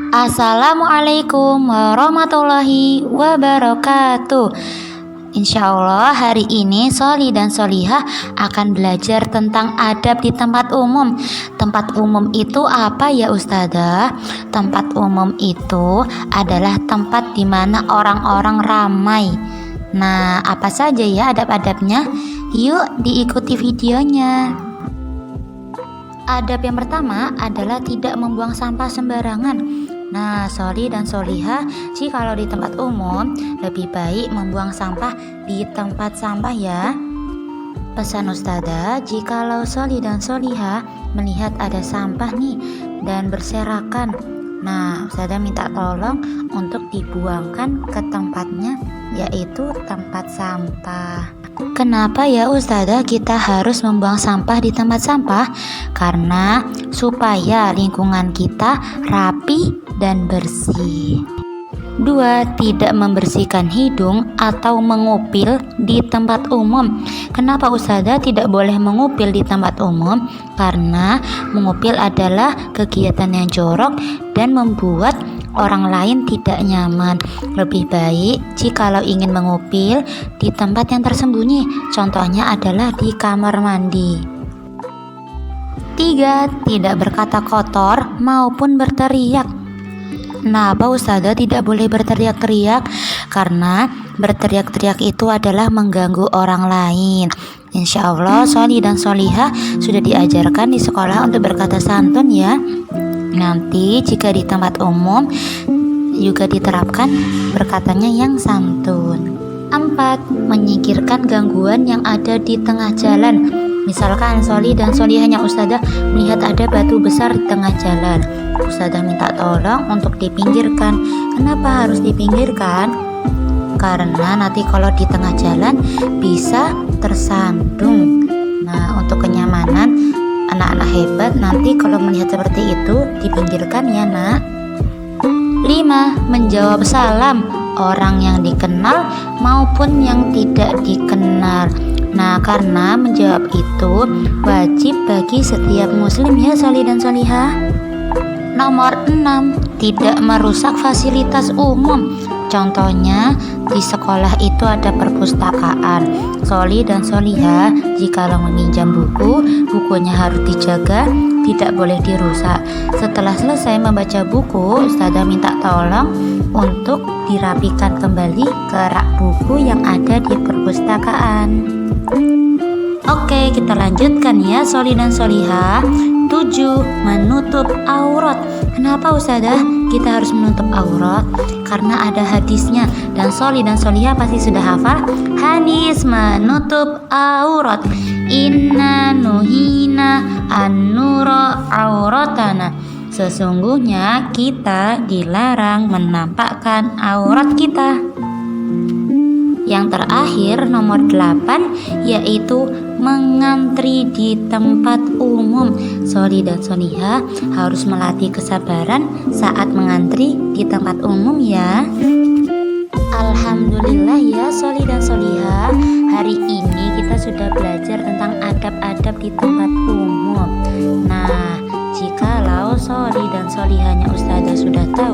Assalamualaikum warahmatullahi wabarakatuh. Insya Allah hari ini Soli dan Solihah akan belajar tentang adab di tempat umum. Tempat umum itu apa ya Ustazah? Tempat umum itu adalah tempat di mana orang-orang ramai. Nah, apa saja ya adab-adabnya? Yuk diikuti videonya. Adab yang pertama adalah tidak membuang sampah sembarangan. Nah, Soli dan Solihah, jikalau di tempat umum lebih baik membuang sampah di tempat sampah ya. Pesan Ustazah, jikalau Soli dan Solihah melihat ada sampah nih dan berserakan, nah Ustazah minta tolong untuk dibuangkan ke tempatnya, yaitu tempat sampah. Kenapa ya Ustazah kita harus membuang sampah di tempat sampah? Karena supaya lingkungan kita rapi dan bersih. 2. Tidak membersihkan hidung atau mengupil di tempat umum. Kenapa Ustazah tidak boleh mengupil di tempat umum? Karena mengupil adalah kegiatan yang jorok dan membuat orang lain tidak nyaman. Lebih baik jikalau ingin mengupil di tempat yang tersembunyi. Contohnya adalah di kamar mandi. 3. Tidak berkata kotor maupun berteriak. Kenapa Ustazah tidak boleh berteriak-teriak? Karena berteriak-teriak itu adalah mengganggu orang lain. Insya Allah Soli dan Solihah sudah diajarkan di sekolah untuk berkata santun ya. Nanti jika di tempat umum juga diterapkan berkatanya yang santun. 4. Menyingkirkan gangguan yang ada di tengah jalan. Misalkan Soli dan Solihahnya Ustazah melihat ada batu besar di tengah jalan, Ustazah minta tolong untuk dipinggirkan. Kenapa harus dipinggirkan? Karena nanti kalau di tengah jalan bisa tersandung. Nah, untuk kenyamanan anak-anak hebat nanti kalau melihat seperti itu dipinggirkan ya nak. 5. Menjawab salam orang yang dikenal maupun yang tidak dikenal. Nah, karena menjawab itu wajib bagi setiap muslim ya Soli dan Solihah. Nomor 6. Tidak merusak fasilitas umum. Contohnya di sekolah itu ada perpustakaan. Soli dan Solihah jikalau meminjam buku, bukunya harus dijaga, tidak boleh dirusak. Setelah selesai membaca buku, Ustazah minta tolong untuk dirapikan kembali ke rak buku yang ada di perpustakaan. Oke, kita lanjutkan ya Soli dan Solihah. 7. Menutup aurat. Kenapa Ustazah kita harus menutup aurat? Karena ada hadisnya dan Soli dan Solihah pasti sudah hafal hadis menutup aurat. Inna nuhina an-nura auratana. Sesungguhnya kita dilarang menampakkan aurat kita. Yang terakhir nomor 8 yaitu mengantri di tempat umum. Soli dan Solihah harus melatih kesabaran saat mengantri di tempat umum ya. Alhamdulillah ya Soli dan Solihah, hari ini kita sudah belajar tentang adab-adab di tempat umum. Nah, jikalau Soli dan Solihahnya Ustazah sudah tahu